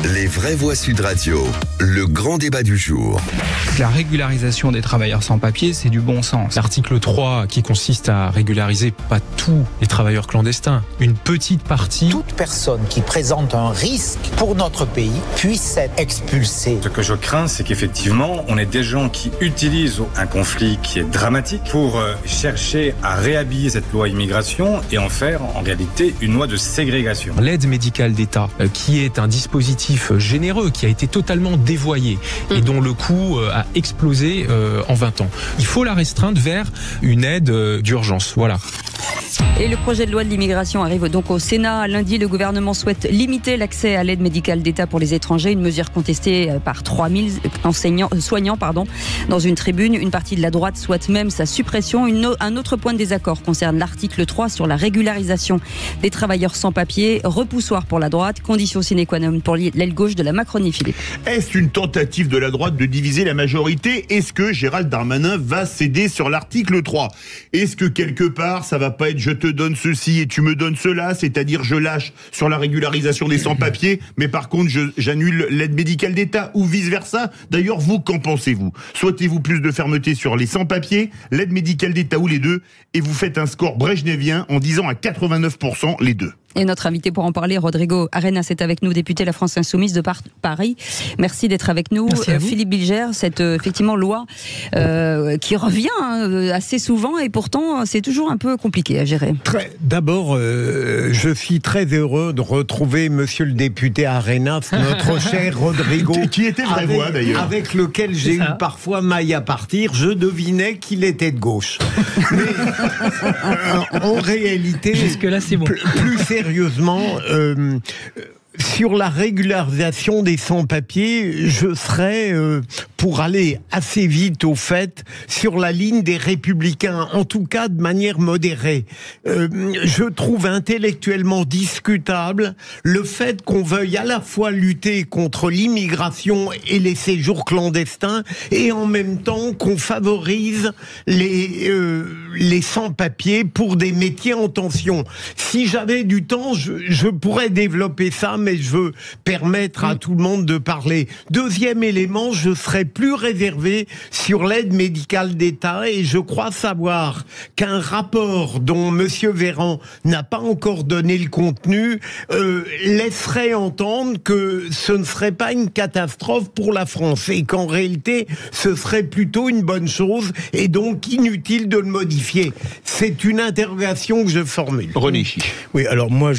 Les vraies voix Sud Radio, le grand débat du jour. La régularisation des travailleurs sans papier, c'est du bon sens. L'article 3 qui consiste à régulariser pas tous les travailleurs clandestins, une petite partie. Toute personne qui présente un risque pour notre pays puisse être expulsée. Ce que je crains, c'est qu'effectivement, on ait des gens qui utilisent un conflit qui est dramatique pour chercher à réhabiller cette loi immigration et en faire en réalité une loi de ségrégation. L'aide médicale d'État, qui est un dispositif généreux, qui a été totalement dévoyé et dont le coût a explosé en 20 ans. Il faut la restreindre vers une aide d'urgence. Voilà. Et le projet de loi de l'immigration arrive donc au Sénat. Lundi, le gouvernement souhaite limiter l'accès à l'aide médicale d'État pour les étrangers, une mesure contestée par 3000 soignants. Dans une tribune, une partie de la droite souhaite même sa suppression. Un autre point de désaccord concerne l'article 3 sur la régularisation des travailleurs sans papier. Repoussoir pour la droite, condition sine qua non pour l'aile gauche de la Macronie, Philippe. Est-ce une tentative de la droite de diviser la majorité ? Est-ce que Gérald Darmanin va céder sur l'article 3 ? Est-ce que quelque part, ça va pas être je te donne ceci et tu me donnes cela, c'est-à-dire je lâche sur la régularisation des sans-papiers, mais par contre j'annule l'aide médicale d'État ou vice-versa. D'ailleurs, vous, qu'en pensez-vous ? Souhaitez-vous plus de fermeté sur les sans-papiers, l'aide médicale d'État ou les deux ? Et vous faites un score brejnevien en disant à 89% les deux. Et notre invité pour en parler, Rodrigo Arenas, est avec nous, député de la France Insoumise de Paris. Merci d'être avec nous. Philippe Bilger, cette effectivement loi qui revient assez souvent et pourtant c'est toujours un peu compliqué à gérer. D'abord, je suis très heureux de retrouver monsieur le député Arenas, notre cher Rodrigo. Qui était vraie voix d'ailleurs. Avec lequel j'ai eu parfois maille à partir. Je devinais qu'il était de gauche. Mais en réalité, jusque-là, c'est bon. Plus sérieusement, sur la régularisation des sans-papiers, je serais, pour aller assez vite au fait, sur la ligne des Républicains, en tout cas de manière modérée. Je trouve intellectuellement discutable le fait qu'on veuille à la fois lutter contre l'immigration et les séjours clandestins, et en même temps qu'on favorise les sans-papiers pour des métiers en tension. Si j'avais du temps, je pourrais développer ça, mais je veux permettre à tout le monde de parler. Deuxième élément, je serais plus réservé sur l'aide médicale d'État et je crois savoir qu'un rapport dont monsieur Véran n'a pas encore donné le contenu laisserait entendre que ce ne serait pas une catastrophe pour la France et qu'en réalité ce serait plutôt une bonne chose et donc inutile de le modifier. C'est une interrogation que je formule. René. Oui, alors moi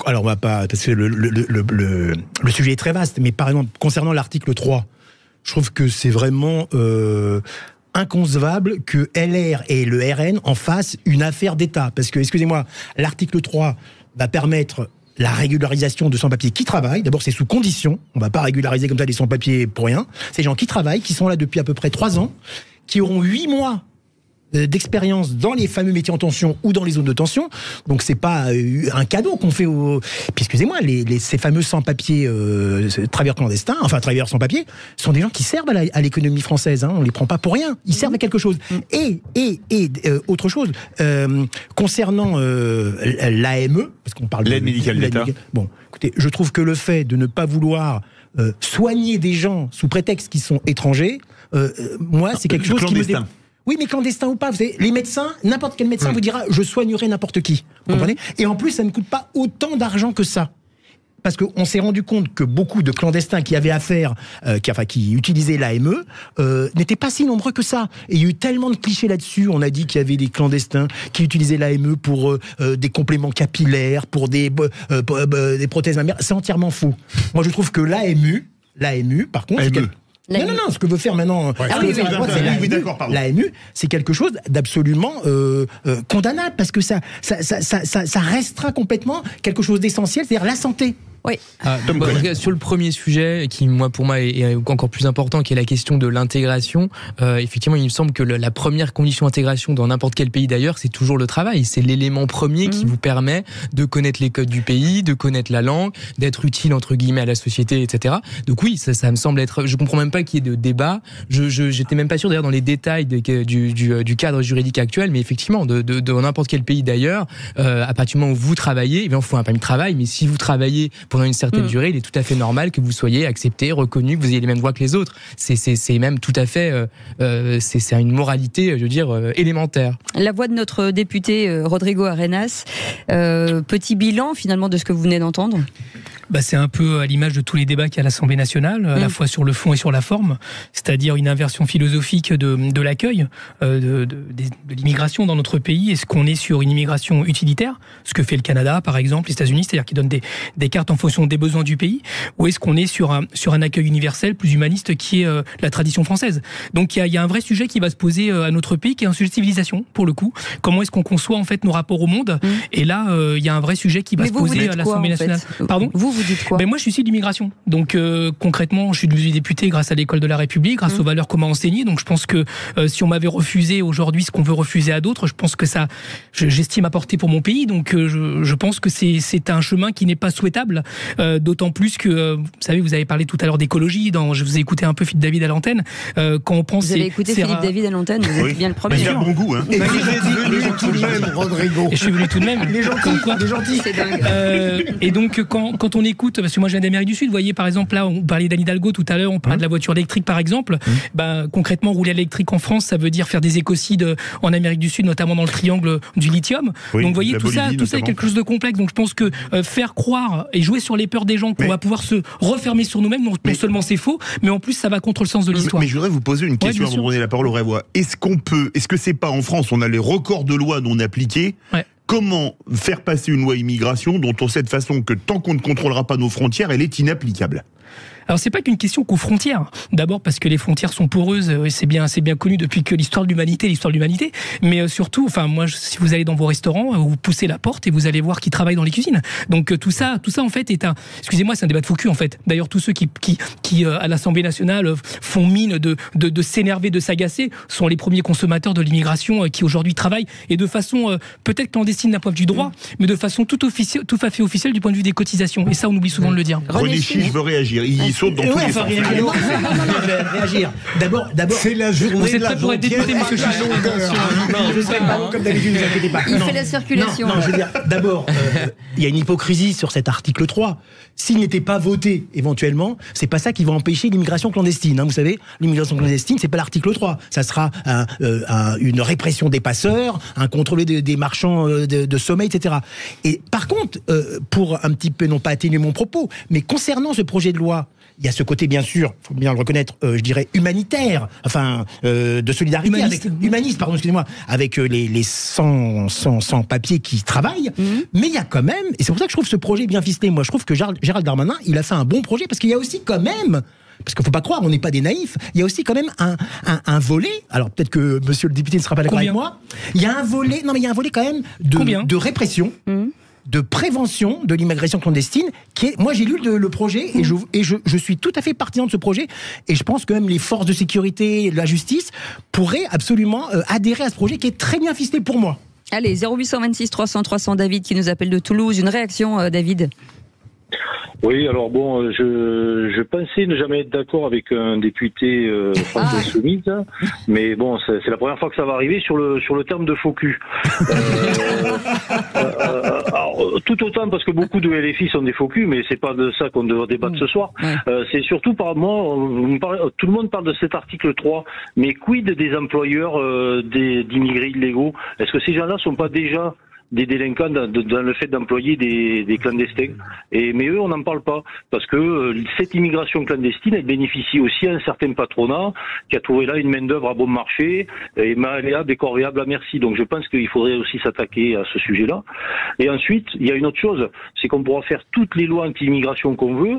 on va pas, parce que le sujet est très vaste, mais par exemple concernant l'article 3, je trouve que c'est vraiment inconcevable que LR et le RN en fassent une affaire d'État, parce que, excusez-moi, l'article 3 va permettre la régularisation de sans-papiers qui travaillent. D'abord, c'est sous condition. On va pas régulariser comme ça des sans-papiers pour rien. C'est des gens qui travaillent, qui sont là depuis à peu près 3 ans, qui auront 8 mois d'expérience dans les fameux métiers en tension ou dans les zones de tension. Donc c'est pas un cadeau qu'on fait aux... Puis excusez-moi, ces fameux sans-papiers travailleurs clandestins, enfin travailleurs sans-papiers, sont des gens qui servent à l'économie française. On les prend pas pour rien. Ils servent à quelque chose. Et autre chose, concernant l'AME, parce qu'on parle l'aide médicale d'État. Bon, écoutez, je trouve que le fait de ne pas vouloir soigner des gens sous prétexte qu'ils sont étrangers, moi, c'est quelque chose qui me... Oui, mais clandestin ou pas, vous savez, les médecins, n'importe quel médecin vous dira « je soignerai n'importe qui ». Vous comprenez ? Et en plus, ça ne coûte pas autant d'argent que ça. Parce qu'on s'est rendu compte que beaucoup de clandestins qui avaient affaire, qui utilisaient l'AME, n'étaient pas si nombreux que ça. Et il y a eu tellement de clichés là-dessus. On a dit qu'il y avait des clandestins qui utilisaient l'AME pour des compléments capillaires, pour des prothèses mammaires. C'est entièrement faux. Moi, je trouve que l'AMU, par contre... Non, ce que veut faire maintenant l'AMU, c'est quelque chose d'absolument condamnable, parce que ça restreint complètement quelque chose d'essentiel, c'est-à-dire la santé. Oui. Sur le premier sujet, qui pour moi est encore plus important, qui est la question de l'intégration, effectivement, il me semble que la première condition d'intégration dans n'importe quel pays d'ailleurs, c'est toujours le travail. C'est l'élément premier qui vous permet de connaître les codes du pays, de connaître la langue, d'être utile entre guillemets à la société, etc. Donc oui, ça me semble être. Je comprends même pas qu'il y ait de débat. J'étais même pas sûr d'ailleurs dans les détails du cadre juridique actuel, mais effectivement, de n'importe quel pays d'ailleurs, à partir du moment où vous travaillez, il faut un permis de travail. Mais si vous travaillez pendant une certaine durée, il est tout à fait normal que vous soyez accepté, reconnu, que vous ayez les mêmes droits que les autres. C'est même tout à fait, c'est une moralité, je veux dire, élémentaire. La voix de notre député Rodrigo Arenas, petit bilan finalement de ce que vous venez d'entendre. C'est un peu à l'image de tous les débats qu'il y a à l'Assemblée nationale, à la fois sur le fond et sur la forme, c'est-à-dire une inversion philosophique de l'accueil, de l'immigration dans notre pays. Est-ce qu'on est sur une immigration utilitaire, ce que fait le Canada par exemple, les États-Unis, c'est-à-dire qui donne des cartes en fonction des besoins du pays, ou est-ce qu'on est sur un accueil universel, plus humaniste, qui est la tradition française? Donc il y a un vrai sujet qui va se poser à notre pays, qui est un sujet de civilisation, pour le coup. Comment est-ce qu'on conçoit en fait nos rapports au monde? Et là, il y a un vrai sujet qui va se poser à l'Assemblée nationale. Pardon? Vous dites quoi? Moi, je suis issu de l'immigration. Donc, concrètement, je suis devenu député grâce à l'école de la République, grâce aux valeurs qu'on m'a enseignées. Donc, je pense que si on m'avait refusé aujourd'hui ce qu'on veut refuser à d'autres, je pense que ça, j'estime apporter pour mon pays. Donc, je pense que c'est un chemin qui n'est pas souhaitable. D'autant plus que, vous savez, vous avez parlé tout à l'heure d'écologie. Je vous ai écouté un peu Philippe David à l'antenne. Quand on pense, vous avez écouté Philippe David à l'antenne, vous êtes bien le premier. Il a bon goût, hein. Et vous êtes venu tout de même, Rodrigo. Et je suis venu tout de même. Les gentils. C'est dingue. Et donc, quand on écoute, parce que moi je viens d'Amérique du Sud, vous voyez par exemple là, on parlait d'Anne Hidalgo tout à l'heure, on parlait de la voiture électrique par exemple. Concrètement, rouler à l'électrique en France, ça veut dire faire des écocides en Amérique du Sud, notamment dans le triangle du lithium. Donc vous voyez, tout ça est quelque chose de complexe. Donc je pense que faire croire et jouer sur les peurs des gens qu'on va pouvoir se refermer sur nous-mêmes, non seulement c'est faux, mais en plus ça va contre le sens de l'histoire. Mais je voudrais vous poser une question avant de donner la parole au Révois. Est-ce que c'est pas en France, on a les records de lois non appliquées? Comment faire passer une loi immigration dont on sait de façon que tant qu'on ne contrôlera pas nos frontières, elle est inapplicable? Alors c'est pas qu'une question qu'aux frontières. D'abord parce que les frontières sont poreuses, c'est bien connu depuis que l'histoire de l'humanité. Mais surtout, si vous allez dans vos restaurants, vous poussez la porte et vous allez voir qui travaille dans les cuisines. Donc tout ça en fait est excusez-moi, c'est un débat de faux cul en fait. D'ailleurs tous ceux qui à l'Assemblée nationale font mine de s'énerver, de s'agacer, sont les premiers consommateurs de l'immigration qui aujourd'hui travaillent et de façon peut-être clandestine d'un point de vue droit, mais de façon tout à fait officielle du point de vue des cotisations. Et ça on oublie souvent de le dire. René Chiche veut réagir. Il saute dans tous les sens. Réagir. D'abord, c'est la journée de la pour être député, monsieur Chiche. Je serai pas long comme d'habitude, ne vous inquiétez pas. Il fait la circulation. Non, je veux dire, d'abord, il y a une hypocrisie sur cet article 3. S'il n'était pas voté, éventuellement, c'est pas ça qui va empêcher l'immigration clandestine. Vous savez, l'immigration clandestine, c'est pas l'article 3. Ça sera une répression des passeurs, un contrôle des marchands de sommeil, etc. Et par contre, pour un petit peu, non pas atténuer mon propos, mais concernant ce projet de loi, il y a ce côté, bien sûr, il faut bien le reconnaître, je dirais humanitaire, de solidarité, humaniste, excusez-moi, avec les sans-papiers qui travaillent. Mais il y a quand même, et c'est pour ça que je trouve ce projet bien ficelé. Moi, je trouve que Gérald Darmanin, il a fait un bon projet, parce qu'il y a aussi quand même, parce qu'il ne faut pas croire, on n'est pas des naïfs, il y a aussi quand même un volet, alors peut-être que monsieur le député ne sera pas d'accord avec moi, il y a un volet quand même de répression, de prévention de l'immigration clandestine, qui est, moi j'ai lu le projet et je suis tout à fait partisan de ce projet, et je pense que même les forces de sécurité, la justice pourraient absolument adhérer à ce projet qui est très bien ficelé pour moi. Allez, 0826 300 300, David qui nous appelle de Toulouse. Une réaction, David? Oui, alors bon, je pensais ne jamais être d'accord avec un député France Insoumise, mais bon, c'est la première fois que ça va arriver sur le terme de faux cul. Tout autant parce que beaucoup de LFI sont des faux culs, mais c'est pas de ça qu'on doit débattre ce soir. C'est surtout par moi, tout le monde parle de cet article 3, mais quid des employeurs d'immigrés illégaux? Est-ce que ces gens-là sont pas déjà des délinquants dans le fait d'employer des clandestins? Mais eux, on n'en parle pas, parce que cette immigration clandestine, elle bénéficie aussi à un certain patronat qui a trouvé là une main-d'œuvre à bon marché et malléable et corvéable à merci. Donc je pense qu'il faudrait aussi s'attaquer à ce sujet-là. Et ensuite, il y a une autre chose, c'est qu'on pourra faire toutes les lois anti-immigration qu'on veut.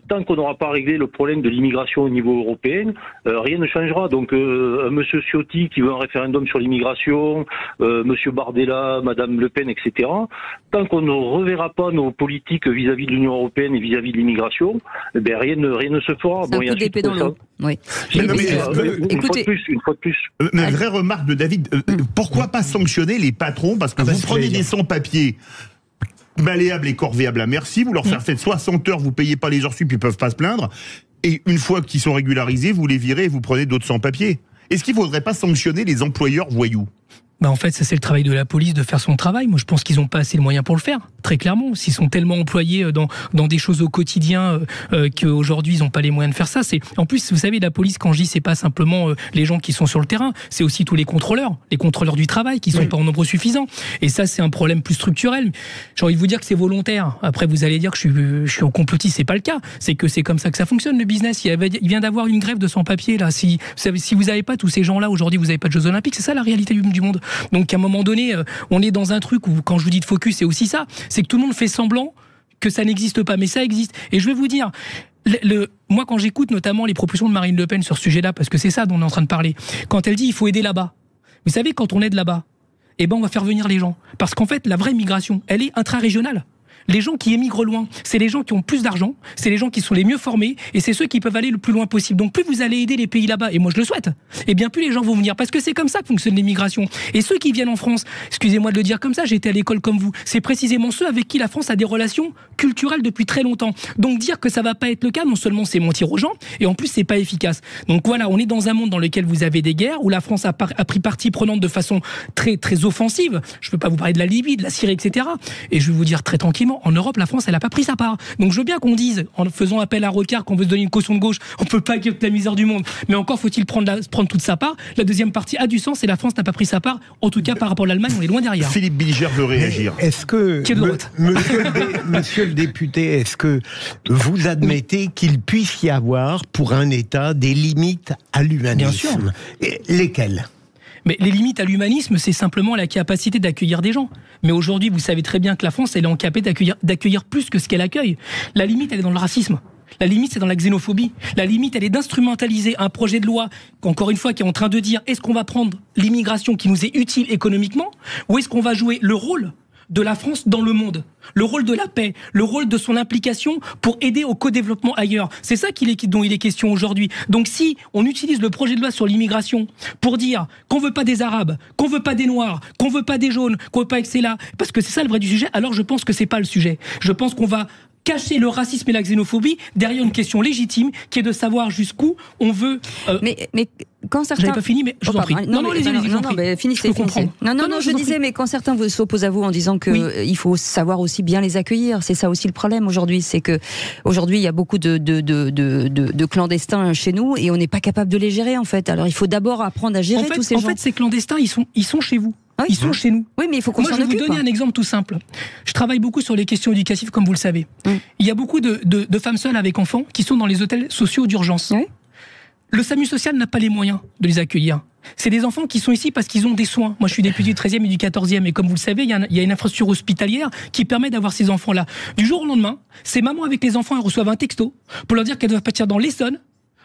Tant qu'on n'aura pas réglé le problème de l'immigration au niveau européen, rien ne changera. Donc, Monsieur Ciotti qui veut un référendum sur l'immigration, Monsieur Bardella, Madame Le Pen, etc. Tant qu'on ne reverra pas nos politiques vis-à-vis de l'Union européenne et vis-à-vis de l'immigration, rien ne se fera. C'est un coup d'épée dans l'eau. Oui. Écoutez, une fois de plus. Une vraie remarque de David. Pourquoi pas sanctionner les patrons? Parce que vous prenez des sans-papiers malléables et corvéables à merci, vous leur faites 60 heures, vous payez pas les heures sup, ils peuvent pas se plaindre, et une fois qu'ils sont régularisés, vous les virez et vous prenez d'autres sans-papiers. Est-ce qu'il faudrait pas sanctionner les employeurs voyous? En fait, ça c'est le travail de la police de faire son travail. Moi, je pense qu'ils n'ont pas assez de moyens pour le faire, très clairement. S'ils sont tellement employés dans des choses au quotidien qu'aujourd'hui, ils n'ont pas les moyens de faire ça. En plus, vous savez, la police, quand je dis, c'est pas simplement les gens qui sont sur le terrain, c'est aussi tous les contrôleurs du travail qui sont pas en nombre suffisant. Et ça, c'est un problème plus structurel. J'ai envie de vous dire que c'est volontaire. Après, vous allez dire que je suis en complotiste. C'est pas le cas. C'est que c'est comme ça que ça fonctionne, le business. Il vient d'avoir une grève de sans-papiers, là. Si vous n'avez pas tous ces gens-là, aujourd'hui, vous n'avez pas de Jeux Olympiques. C'est ça la réalité du monde. Donc à un moment donné, on est dans un truc où, quand je vous dis de focus, c'est aussi ça, c'est que tout le monde fait semblant que ça n'existe pas, mais ça existe. Et je vais vous dire, moi quand j'écoute notamment les propositions de Marine Le Pen sur ce sujet-là, parce que c'est ça dont on est en train de parler, quand elle dit il faut aider là-bas, vous savez, quand on aide là-bas, on va faire venir les gens. Parce qu'en fait, la vraie migration, elle est intra-régionale. Les gens qui émigrent loin, c'est les gens qui ont plus d'argent, c'est les gens qui sont les mieux formés, et c'est ceux qui peuvent aller le plus loin possible. Donc plus vous allez aider les pays là-bas, et moi je le souhaite, et bien plus les gens vont venir, parce que c'est comme ça que fonctionne l'immigration. Et ceux qui viennent en France, excusez-moi de le dire comme ça, j'ai été à l'école comme vous, c'est précisément ceux avec qui la France a des relations culturelles depuis très longtemps. Donc dire que ça va pas être le cas, non seulement c'est mentir aux gens, et en plus c'est pas efficace. Donc voilà, on est dans un monde dans lequel vous avez des guerres, où la France a pris partie prenante de façon très, très offensive. Je peux pas vous parler de la Libye, de la Syrie, etc. Et je vais vous dire très tranquillement, en Europe, la France, elle a pas pris sa part. Donc je veux bien qu'on dise, en faisant appel à Rocard, qu'on veut se donner une caution de gauche, on peut pas accueillir toute la misère du monde. Mais encore faut-il prendre toute sa part. La deuxième partie a du sens, et la France n'a pas pris sa part. En tout cas, par rapport à l'Allemagne, on est loin derrière. Philippe Bilger veut réagir. Est-ce que, monsieur le député, est-ce que vous admettez qu'il puisse y avoir, pour un État, des limites à l'humanisme? Bien sûr. Et lesquelles? Mais les limites à l'humanisme, c'est simplement la capacité d'accueillir des gens. Mais aujourd'hui, vous savez très bien que la France, elle est en capacité d'accueillir plus que ce qu'elle accueille. La limite, elle est dans le racisme. La limite, c'est dans la xénophobie. La limite, elle est d'instrumentaliser un projet de loi, encore une fois, qui est en train de dire, est-ce qu'on va prendre l'immigration qui nous est utile économiquement, ou est-ce qu'on va jouer le rôle de la France dans le monde, le rôle de la paix, le rôle de son implication pour aider au co-développement ailleurs. C'est ça dont il est question aujourd'hui. Donc si on utilise le projet de loi sur l'immigration pour dire qu'on veut pas des Arabes, qu'on veut pas des Noirs, qu'on veut pas des jaunes, qu'on veut pas que c'est là, parce que c'est ça le vrai du sujet, alors je pense que c'est pas le sujet. Je pense qu'on va cacher le racisme et la xénophobie derrière une question légitime qui est de savoir jusqu'où on veut. Mais quand certains. J'avais pas fini, mais je vous en prie. Non, finissez. Non, je disais, mais quand certains s'opposent à vous en disant que il faut savoir aussi bien les accueillir, c'est ça aussi le problème aujourd'hui, c'est que aujourd'hui il y a beaucoup de clandestins chez nous et on n'est pas capable de les gérer en fait. Alors il faut d'abord apprendre à gérer tous ces gens. En fait, ces clandestins, ils sont chez vous. Ils sont chez nous. Oui, mais il faut qu'on s'en occupe. Moi, je vais vous donner un exemple tout simple. Je travaille beaucoup sur les questions éducatives, comme vous le savez. Il y a beaucoup de femmes seules avec enfants qui sont dans les hôtels sociaux d'urgence. Le SAMU social n'a pas les moyens de les accueillir. C'est des enfants qui sont ici parce qu'ils ont des soins. Moi, je suis député du 13e et du 14e. Et comme vous le savez, il y a une infrastructure hospitalière qui permet d'avoir ces enfants-là. Du jour au lendemain, ces mamans avec les enfants, elles reçoivent un texto pour leur dire qu'elles doivent partir dans l'Essonne,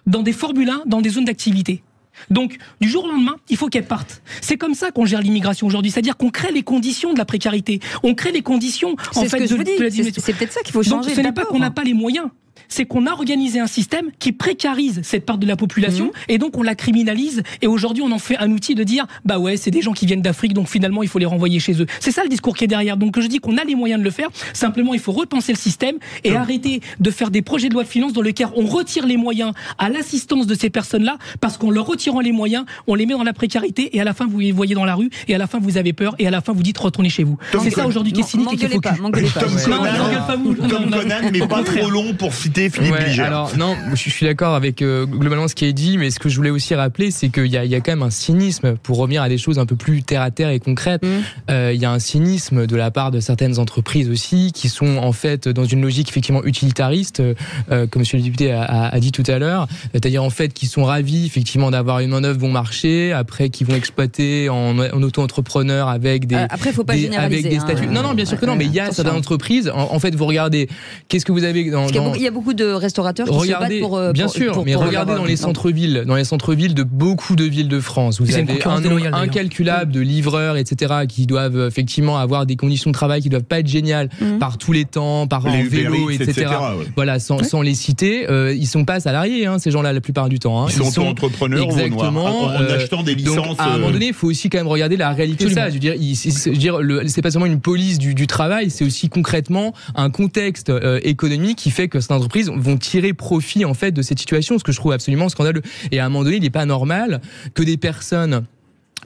dans des Formule 1, dans des zones d'activité. Donc, du jour au lendemain, il faut qu'elles partent. C'est comme ça qu'on gère l'immigration aujourd'hui, c'est-à-dire qu'on crée les conditions de la précarité. On crée les conditions, en fait, de la diminution. C'est peut-être ça qu'il faut changer. Donc, ce n'est pas qu'on n'a pas les moyens. C'est qu'on a organisé un système qui précarise cette part de la population et donc on la criminalise et aujourd'hui on en fait un outil de dire bah ouais c'est des gens qui viennent d'Afrique donc finalement il faut les renvoyer chez eux. C'est ça le discours qui est derrière. Donc je dis qu'on a les moyens de le faire, simplement il faut repenser le système et arrêter de faire des projets de loi de finances dans lesquels on retire les moyens à l'assistance de ces personnes-là parce qu'en leur retirant les moyens on les met dans la précarité et à la fin vous les voyez dans la rue et à la fin vous avez peur et à la fin vous dites retournez chez vous. C'est ça aujourd'hui qui est cynique et qui est focus. Tom Conan mais pas trop long pour citer Philippe Bilger. Alors non, je suis d'accord avec globalement ce qui est dit, mais ce que je voulais aussi rappeler, c'est qu'il y a quand même un cynisme pour revenir à des choses un peu plus terre à terre et concrètes. Il y a un cynisme de la part de certaines entreprises aussi qui sont en fait dans une logique effectivement utilitariste, comme Monsieur le député a dit tout à l'heure, c'est-à-dire en fait qui sont ravis effectivement d'avoir une main-d'œuvre bon marché, après qui vont exploiter en auto-entrepreneur avec des après faut pas généraliser, avec des statuts. Non, bien sûr que non, mais il y a certaines entreprises. En fait, vous regardez, qu'est-ce que vous avez dans il y a beaucoup de restaurateurs qui se battent pour bien sûr, mais regardez dans les centres-villes, de beaucoup de villes de France, vous avez un nombre incalculable de livreurs, etc., qui doivent effectivement avoir des conditions de travail qui doivent pas être géniales par tous les temps, en vélo, etc. Voilà, sans les citer, ils sont pas salariés, ces gens-là la plupart du temps. Ils sont auto-entrepreneurs exactement, en achetant des licences. Donc, à un moment donné, il faut aussi quand même regarder la réalité de ça. Je veux dire, c'est pas seulement une police du travail, c'est aussi concrètement un contexte économique qui fait que certaines entreprises vont tirer profit en fait de cette situation, ce que je trouve absolument scandaleux. Et à un moment donné, il n'est pas normal que des personnes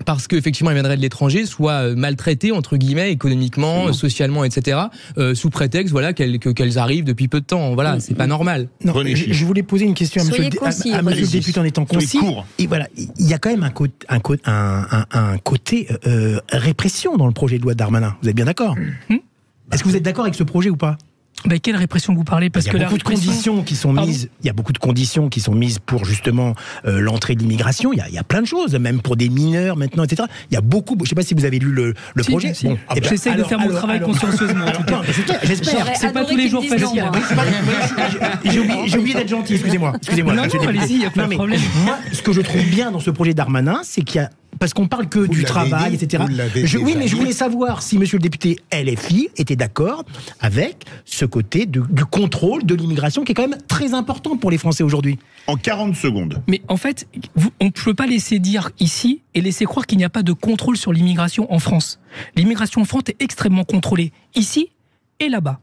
parce qu'effectivement, elles viendraient de l'étranger, soient maltraitées, entre guillemets, économiquement, socialement, etc., sous prétexte, voilà, qu'elles arrivent depuis peu de temps. Voilà, c'est pas normal. Non, je voulais poser une question à monsieur le député en étant concis. Et voilà, il y a quand même un côté répression dans le projet de loi de Darmanin. Vous êtes bien d'accord? Est-ce que vous êtes d'accord avec ce projet ou pas? Quelle répression vous parlez? Parce il y a beaucoup de conditions qui sont mises. Il y a beaucoup de conditions qui sont mises pour justement l'entrée de l'immigration. Il y a plein de choses, même pour des mineurs maintenant, etc. Il y a beaucoup. Je ne sais pas si vous avez lu le projet. Bon, j'essaie de faire mon travail consciencieusement. En tout cas, j'espère. C'est pas tous les jours facile. J'ai oublié d'être gentil. Excusez-moi. Non, allez-y, il n'y a pas de problème. Moi, ce que je trouve bien dans ce projet Darmanin, c'est qu'il y a parce qu'on parle que du travail, etc. Oui, mais je voulais savoir si monsieur le député LFI était d'accord avec ce côté du contrôle de l'immigration qui est quand même très important pour les Français aujourd'hui. En 40 secondes. Mais en fait, on ne peut pas laisser dire ici et laisser croire qu'il n'y a pas de contrôle sur l'immigration en France. L'immigration en France est extrêmement contrôlée, ici et là-bas.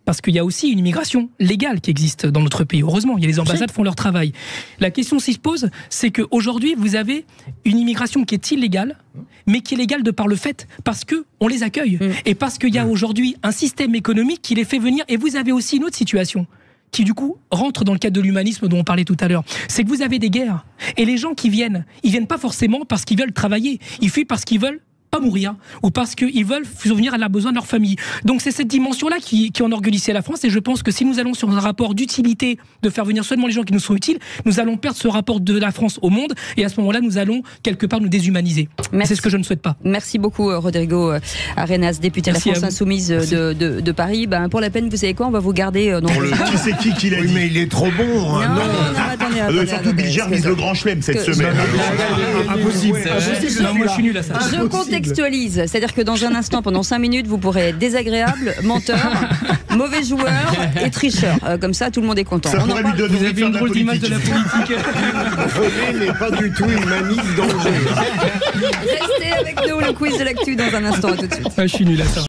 Parce qu'il y a aussi une immigration légale qui existe dans notre pays. Heureusement, il y a les ambassades qui font leur travail. La question qui se pose, c'est qu'aujourd'hui, vous avez une immigration qui est illégale, mais qui est légale de par le fait, parce qu'on les accueille. Et parce qu'il y a aujourd'hui un système économique qui les fait venir. Et vous avez aussi une autre situation qui du coup rentre dans le cadre de l'humanisme dont on parlait tout à l'heure. C'est que vous avez des guerres. Et les gens qui viennent, ils viennent pas forcément parce qu'ils veulent travailler. Ils fuient parce qu'ils veulent pas mourir, ou parce qu'ils veulent souvenir à la besoin de leur famille. Donc c'est cette dimension-là qui enorgueillissait la France, et je pense que si nous allons sur un rapport d'utilité, de faire venir seulement les gens qui nous sont utiles, nous allons perdre ce rapport de la France au monde, et à ce moment-là, nous allons quelque part nous déshumaniser. C'est ce que je ne souhaite pas. Merci beaucoup Rodrigo Arenas, député de la France Insoumise de Paris. Pour la peine, vous savez quoi, on va vous garder dans Qui c'est qui l'a dit? Mais il est trop bon. Non, attendez. Surtout Bill Germ mise le grand chelem cette semaine. Impossible. Non, moi je suis nul à ça. Je contextualise, c'est-à-dire que dans un instant, pendant 5 minutes, vous pourrez être désagréable, menteur, mauvais joueur et tricheur. Comme ça, tout le monde est content. Ça pourrait lui donner vous avez une drôle d'image de la politique. Voler n'est pas du tout une manif dangereuse. Restez avec nous, le quiz de l'actu dans un instant. À tout de suite. Je suis nul à ça.